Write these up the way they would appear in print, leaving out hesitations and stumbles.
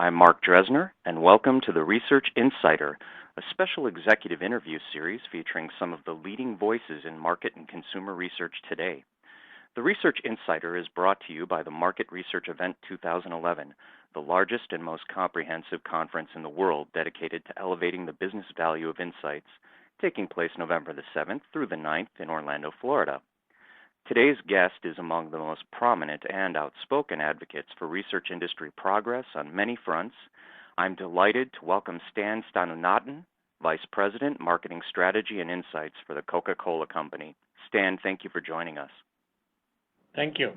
I'm Mark Dresner, and welcome to the Research Insider, a special executive interview series featuring some of the leading voices in market and consumer research today. The Research Insider is brought to you by the Market Research Event 2011, the largest and most comprehensive conference in the world dedicated to elevating the business value of insights, taking place November the 7th through the 9th in Orlando, Florida. Today's guest is among the most prominent and outspoken advocates for research industry progress on many fronts. I'm delighted to welcome Sthanunathan, Vice President, Marketing Strategy and Insights for the Coca-Cola Company. Stan, thank you for joining us. Thank you.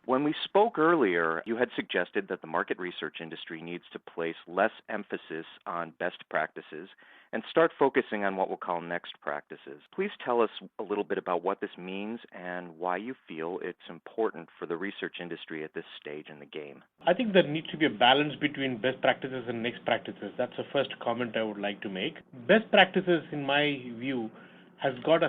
When we spoke earlier, you had suggested that the market research industry needs to place less emphasis on best practices and start focusing on what we'll call next practices. Please tell us a little bit about what this means and why you feel it's important for the research industry at this stage in the game. I think there needs to be a balance between best practices and next practices. That's the first comment I would like to make. Best practices, in my view, has got a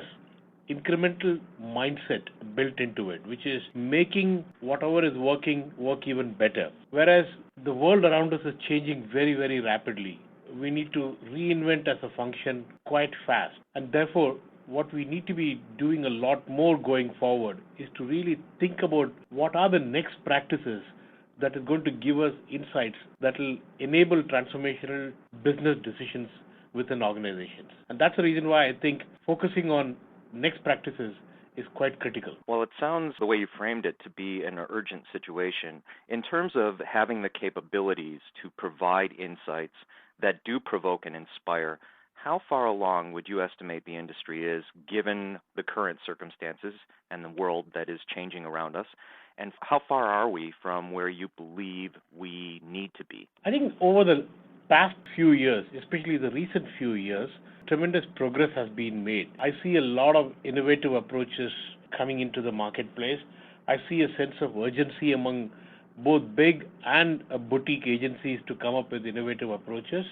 incremental mindset built into it, which is making whatever is working work even better. Whereas the world around us is changing very, very rapidly. We need to reinvent as a function quite fast. And therefore, what we need to be doing a lot more going forward is to really think about what are the next practices that is going to give us insights that will enable transformational business decisions within organizations. And that's the reason why I think focusing on next practices is quite critical. Well, it sounds, the way you framed it, to be an urgent situation. In terms of having the capabilities to provide insights that do provoke and inspire, how far along would you estimate the industry is, given the current circumstances and the world that is changing around us? And how far are we from where you believe we need to be? I think over the past few years, especially the recent few years, tremendous progress has been made. I see a lot of innovative approaches coming into the marketplace. I see a sense of urgency among both big and boutique agencies to come up with innovative approaches.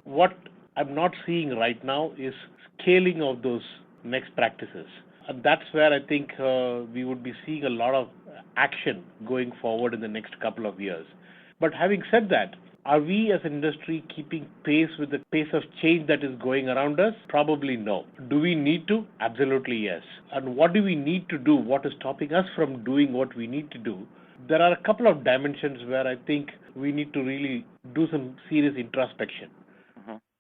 What I'm not seeing right now is scaling of those next practices. And that's where I think we would be seeing a lot of action going forward in the next couple of years. But having said that, are we as an industry keeping pace with the pace of change that is going around us? Probably no. Do we need to? Absolutely yes. And what do we need to do? What is stopping us from doing what we need to do? There are a couple of dimensions where I think we need to really do some serious introspection.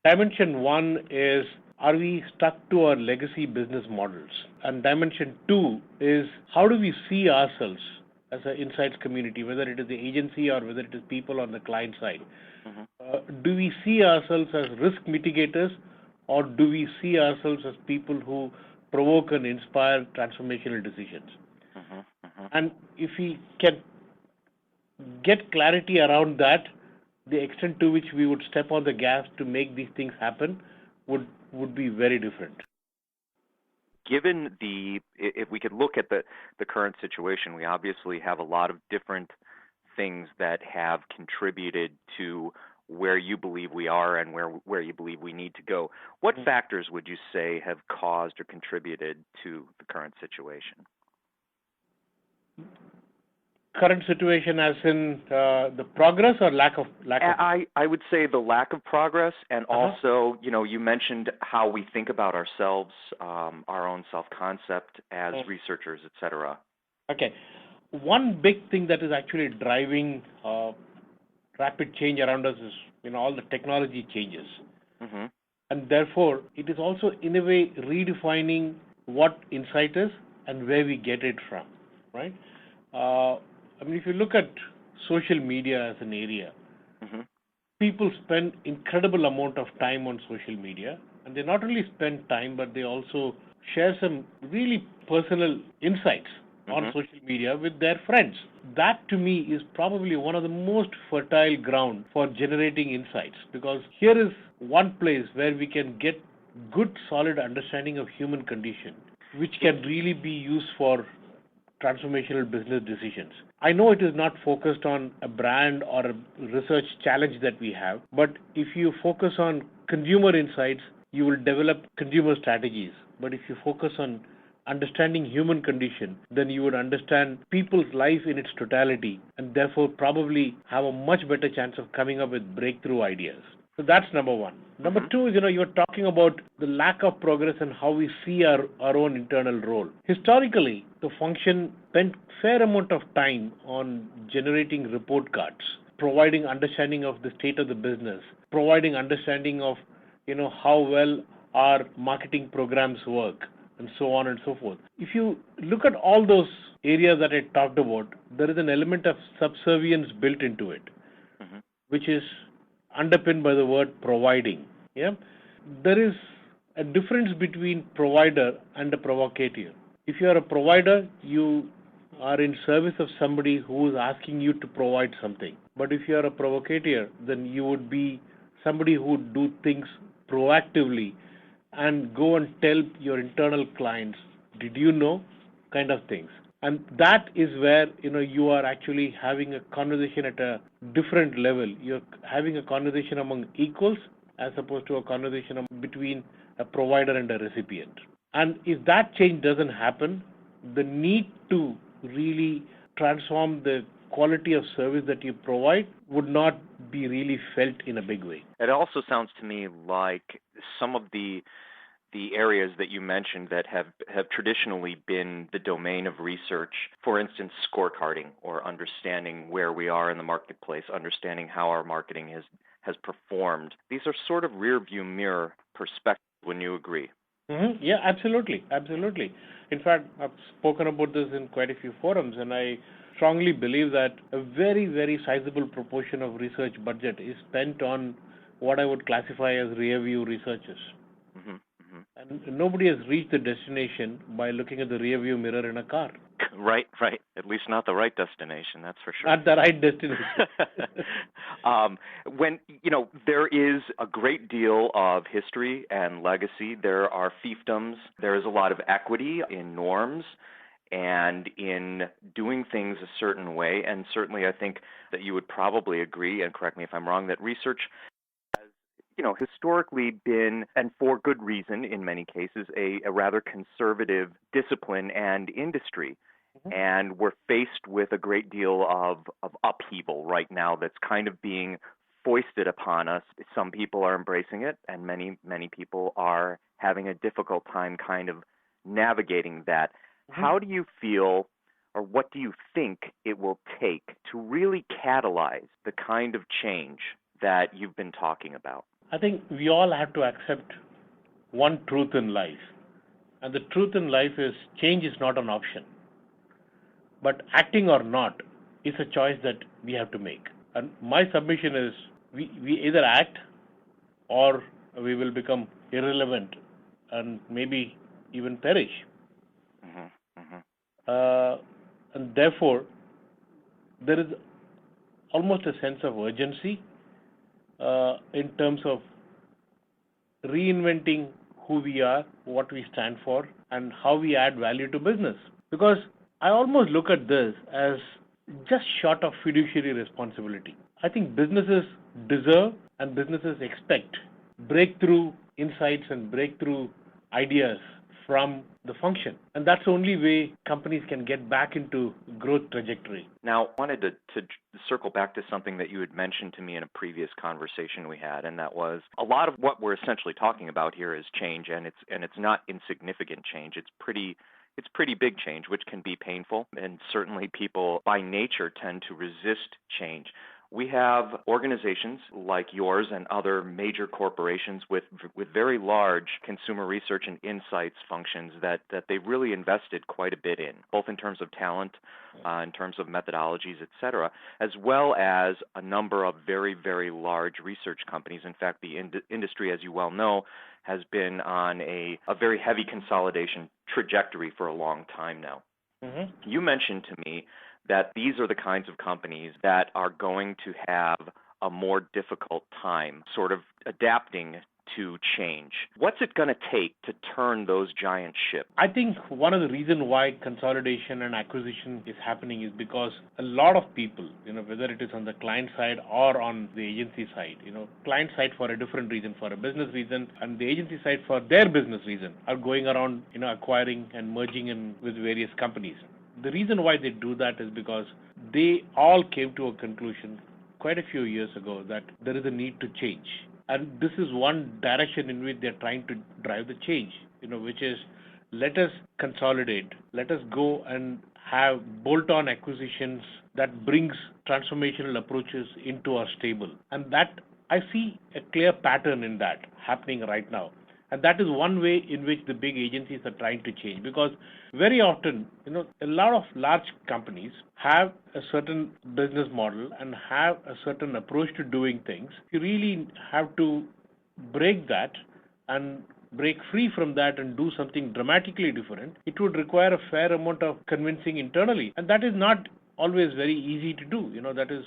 Dimension one is, are we stuck to our legacy business models? And dimension two is, how do we see ourselves as an insights community, whether it is the agency or whether it is people on the client side? Do we see ourselves as risk mitigators, or do we see ourselves as people who provoke and inspire transformational decisions? And if we can get clarity around that, the extent to which we would step on the gas to make these things happen would be very different. Given if we could look at the current situation, we obviously have a lot of different things that have contributed to where you believe we are and where you believe we need to go. What factors would you say have caused or contributed to the current situation? Current situation as in the progress or lack of? I would say the lack of progress, and also, you mentioned how we think about ourselves, our own self-concept as researchers, et cetera. Okay. One big thing that is actually driving rapid change around us is, all the technology changes. And therefore, it is also, in a way, redefining what insight is and where we get it from, right? If you look at social media as an area, people spend incredible amount of time on social media, and they not only spend time, but they also share some really personal insights on social media with their friends. That, to me, is probably one of the most fertile ground for generating insights, because here is one place where we can get good, solid understanding of human condition, which can really be used for transformational business decisions. I know it is not focused on a brand or a research challenge that we have, but if you focus on consumer insights, you will develop consumer strategies. But if you focus on understanding human condition, then you would understand people's life in its totality and therefore probably have a much better chance of coming up with breakthrough ideas. So that's number one. Number two is, you're talking about the lack of progress and how we see our own internal role. Historically, the function spent fair amount of time on generating report cards, providing understanding of the state of the business, providing understanding of, how well our marketing programs work, and so on and so forth. If you look at all those areas that I talked about, there is an element of subservience built into it, which is underpinned by the word providing. Yeah, there is a difference between provider and a provocateur. If you are a provider, you are in service of somebody who is asking you to provide something. But if you are a provocateur, then you would be somebody who would do things proactively and go and tell your internal clients, did you know, kind of things. And that is where, you are actually having a conversation at a different level. You're having a conversation among equals as opposed to a conversation between a provider and a recipient. And if that change doesn't happen, the need to really transform the quality of service that you provide would not be really felt in a big way. It also sounds to me like some of the areas that you mentioned that have traditionally been the domain of research, for instance, scorecarding or understanding where we are in the marketplace, understanding how our marketing has performed. These are sort of rear view mirror perspectives. Wouldn't you agree? Mm-hmm. Yeah, absolutely. In fact, I've spoken about this in quite a few forums, and I strongly believe that a very, very sizable proportion of research budget is spent on what I would classify as rear view researches. And nobody has reached the destination by looking at the rear view mirror in a car. Right. At least not the right destination, that's for sure. Not the right destination. When, there is a great deal of history and legacy. There are fiefdoms. There is a lot of equity in norms and in doing things a certain way. And certainly I think that you would probably agree, and correct me if I'm wrong, that research historically been, and for good reason in many cases, a rather conservative discipline and industry. And we're faced with a great deal of upheaval right now that's kind of being foisted upon us. Some people are embracing it, and many people are having a difficult time kind of navigating that. How do you feel, or what do you think it will take to really catalyze the kind of change that you've been talking about? I think we all have to accept one truth in life. And the truth in life is change is not an option. But acting or not is a choice that we have to make. And my submission is we either act or we will become irrelevant and maybe even perish. And therefore, there is almost a sense of urgency in terms of reinventing who we are, what we stand for, and how we add value to business. Because I almost look at this as just short of fiduciary responsibility. I think businesses deserve and businesses expect breakthrough insights and breakthrough ideas from the function. And that's the only way companies can get back into growth trajectory. Now, I wanted to circle back to something that you had mentioned to me in a previous conversation we had, and that was a lot of what we're essentially talking about here is change, and it's not insignificant change. It's pretty big change, which can be painful, and certainly people by nature tend to resist change. We have organizations like yours and other major corporations with very large consumer research and insights functions that they've really invested quite a bit in, both in terms of talent, in terms of methodologies, et cetera, as well as a number of very, very large research companies. In fact, the industry, as you well know, has been on a very heavy consolidation trajectory for a long time now. You mentioned to me that these are the kinds of companies that are going to have a more difficult time sort of adapting to change? What's it going to take to turn those giant ships? I think one of the reasons why consolidation and acquisition is happening is because a lot of people, whether it is on the client side or on the agency side, client side for a different reason, for a business reason, and the agency side for their business reason, are going around, acquiring and merging in with various companies. The reason why they do that is because they all came to a conclusion quite a few years ago that there is a need to change. And this is one direction in which they're trying to drive the change, which is let us consolidate, let us go and have bolt-on acquisitions that brings transformational approaches into our stable. And that I see a clear pattern in that happening right now. And that is one way in which the big agencies are trying to change, because very often, a lot of large companies have a certain business model and have a certain approach to doing things. You really have to break that and break free from that and do something dramatically different. It would require a fair amount of convincing internally, and that is not always very easy to do. That is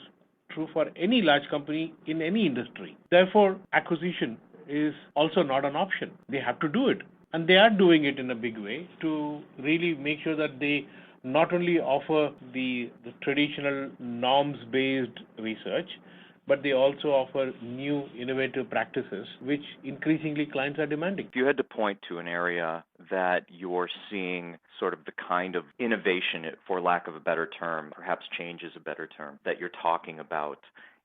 true for any large company in any industry. Therefore, acquisition is also not an option. They have to do it. And they are doing it in a big way to really make sure that they not only offer the traditional norms-based research, but they also offer new innovative practices, which increasingly clients are demanding. If you had to point to an area that you're seeing sort of the kind of innovation, for lack of a better term, perhaps change is a better term, that you're talking about,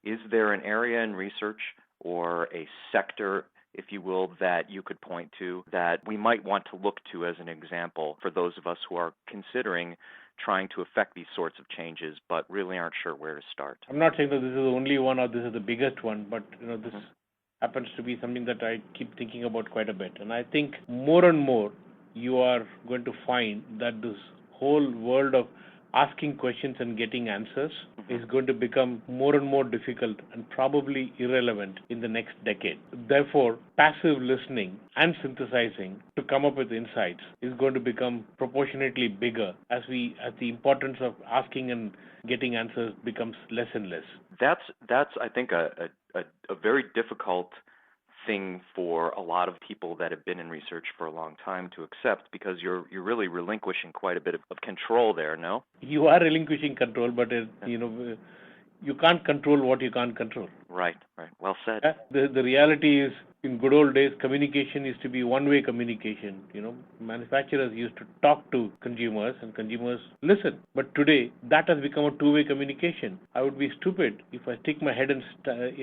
is there an area in research or a sector, if you will, that you could point to that we might want to look to as an example for those of us who are considering trying to affect these sorts of changes but really aren't sure where to start? I'm not saying that this is the only one or this is the biggest one, but this happens to be something that I keep thinking about quite a bit. And I think more and more you are going to find that this whole world of asking questions and getting answers is going to become more and more difficult and probably irrelevant in the next decade. Therefore, passive listening and synthesizing to come up with insights is going to become proportionately bigger as the importance of asking and getting answers becomes less and less. That's I think a very difficult thing for a lot of people that have been in research for a long time to accept, because you're really relinquishing quite a bit of control there, no? You are relinquishing control, but you can't control what you can't control. Right. Well said. The reality is, in good old days, communication used to be one-way communication. Manufacturers used to talk to consumers and consumers listen. But today, that has become a two-way communication. I would be stupid if I stick my head in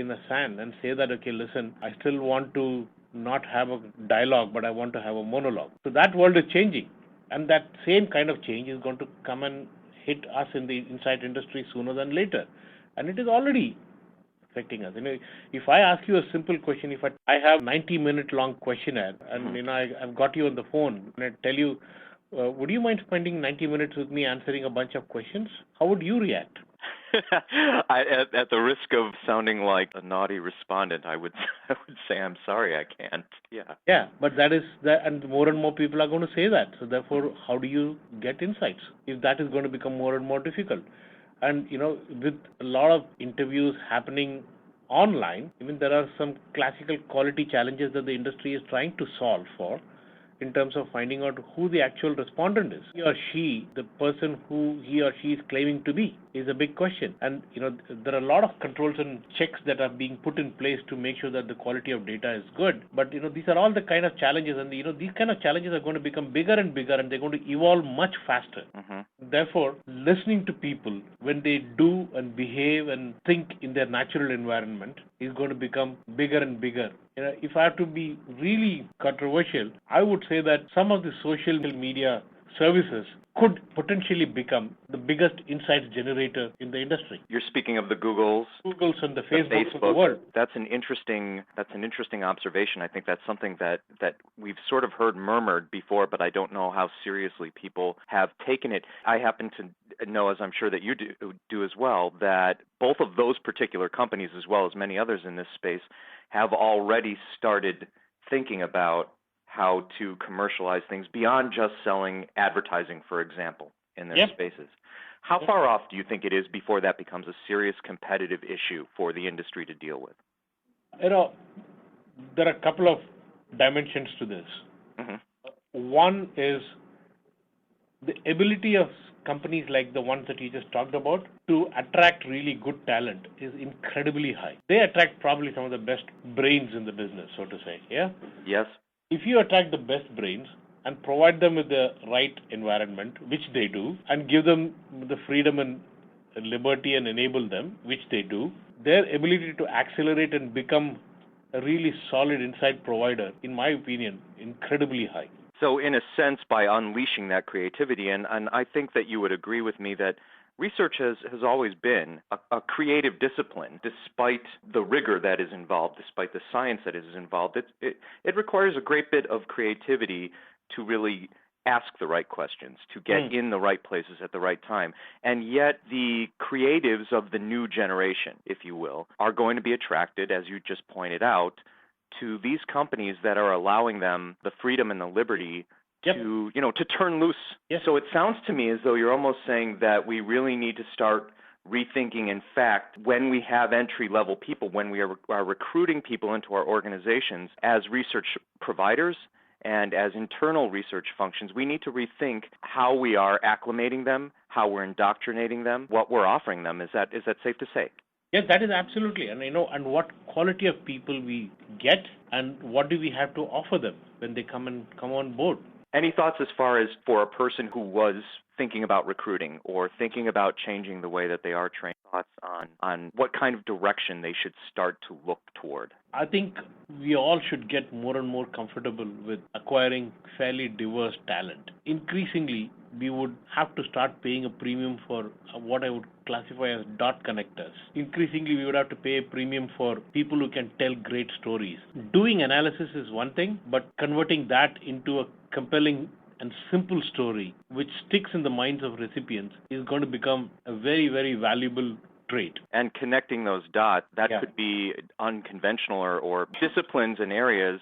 the sand and say that, okay, listen, I still want to not have a dialogue, but I want to have a monologue. So that world is changing. And that same kind of change is going to come and hit us in the insight industry sooner than later. And it is already affecting us. If I ask you a simple question, if I have 90-minute long questionnaire and I've got you on the phone and I tell you, would you mind spending 90 minutes with me answering a bunch of questions? How would you react? At the risk of sounding like a naughty respondent, I would say I'm sorry, I can't. Yeah, but that is that, and more people are going to say that. So therefore, how do you get insights if that is going to become more and more difficult? And with a lot of interviews happening online, there are some classical quality challenges that the industry is trying to solve for, in terms of finding out who the actual respondent is. He or she, the person who he or she is claiming to be, is a big question. And there are a lot of controls and checks that are being put in place to make sure that the quality of data is good. But these are all the kind of challenges, and these kind of challenges are going to become bigger and bigger, and they're going to evolve much faster. Therefore, listening to people when they do and behave and think in their natural environment is going to become bigger and bigger. If I have to be really controversial, I would say that some of the social media services could potentially become the biggest insights generator in the industry. You're speaking of the Googles and the Facebooks of the world. That's an interesting observation. I think that's something that we've sort of heard murmured before, but I don't know how seriously people have taken it. I happen to know, as I'm sure that you do as well, that both of those particular companies, as well as many others in this space, have already started thinking about how to commercialize things beyond just selling advertising, for example, in their spaces. How far off do you think it is before that becomes a serious competitive issue for the industry to deal with? There are a couple of dimensions to this. Hmm. One is the ability of companies like the ones that you just talked about to attract really good talent is incredibly high. They attract probably some of the best brains in the business, so to say. Yeah. Yes. If you attract the best brains and provide them with the right environment, which they do, and give them the freedom and liberty and enable them, which they do, their ability to accelerate and become a really solid insight provider, in my opinion, incredibly high. So in a sense, by unleashing that creativity, and I think that you would agree with me that research has always been a creative discipline, despite the rigor that is involved, despite the science that is involved. It requires a great bit of creativity to really ask the right questions, to get in the right places at the right time. And yet the creatives of the new generation, if you will, are going to be attracted, as you just pointed out, to these companies that are allowing them the freedom and the liberty Yep. to turn loose. Yes. So it sounds to me as though you're almost saying that we really need to start rethinking, in fact, when we have entry-level people, when we are recruiting people into our organizations as research providers and as internal research functions, we need to rethink how we are acclimating them, how we're indoctrinating them, what we're offering them. Is that safe to say? Yes, that is absolutely. And what quality of people we get and what do we have to offer them when they come on board. Any thoughts as far as for a person who was thinking about recruiting or thinking about changing the way that they are trained? Thoughts on what kind of direction they should start to look toward? I think we all should get more and more comfortable with acquiring fairly diverse talent. Increasingly, we would have to start paying a premium for what I would classify as dot connectors. Increasingly, we would have to pay a premium for people who can tell great stories. Doing analysis is one thing, but converting that into a compelling and simple story which sticks in the minds of recipients is going to become a very, very valuable trait. And connecting those dots, that Yeah. could be unconventional or disciplines and areas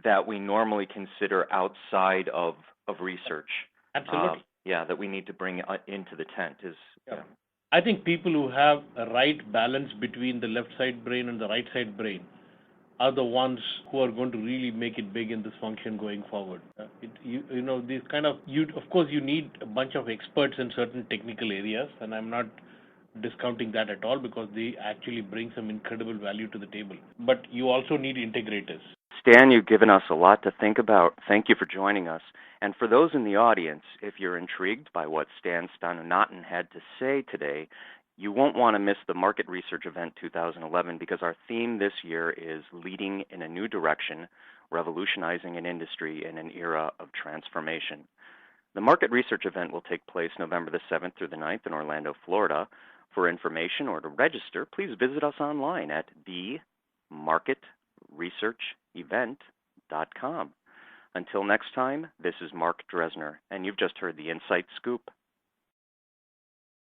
that we normally consider outside of research. Absolutely. That we need to bring into the tent is. Yeah. I think people who have a right balance between the left side brain and the right side brain are the ones who are going to really make it big in this function going forward. These kind of, of course, you need a bunch of experts in certain technical areas, and I'm not discounting that at all because they actually bring some incredible value to the table. But you also need integrators. Stan, you've given us a lot to think about. Thank you for joining us. And for those in the audience, if you're intrigued by what Stan Sthanunathan had to say today, you won't want to miss the Market Research Event 2011 because our theme this year is Leading in a New Direction, Revolutionizing an Industry in an Era of Transformation. The Market Research Event will take place November the 7th through the 9th in Orlando, Florida. For information or to register, please visit us online at themarketresearchevent.com. Until next time, this is Mark Dresner, and you've just heard the Insight Scoop.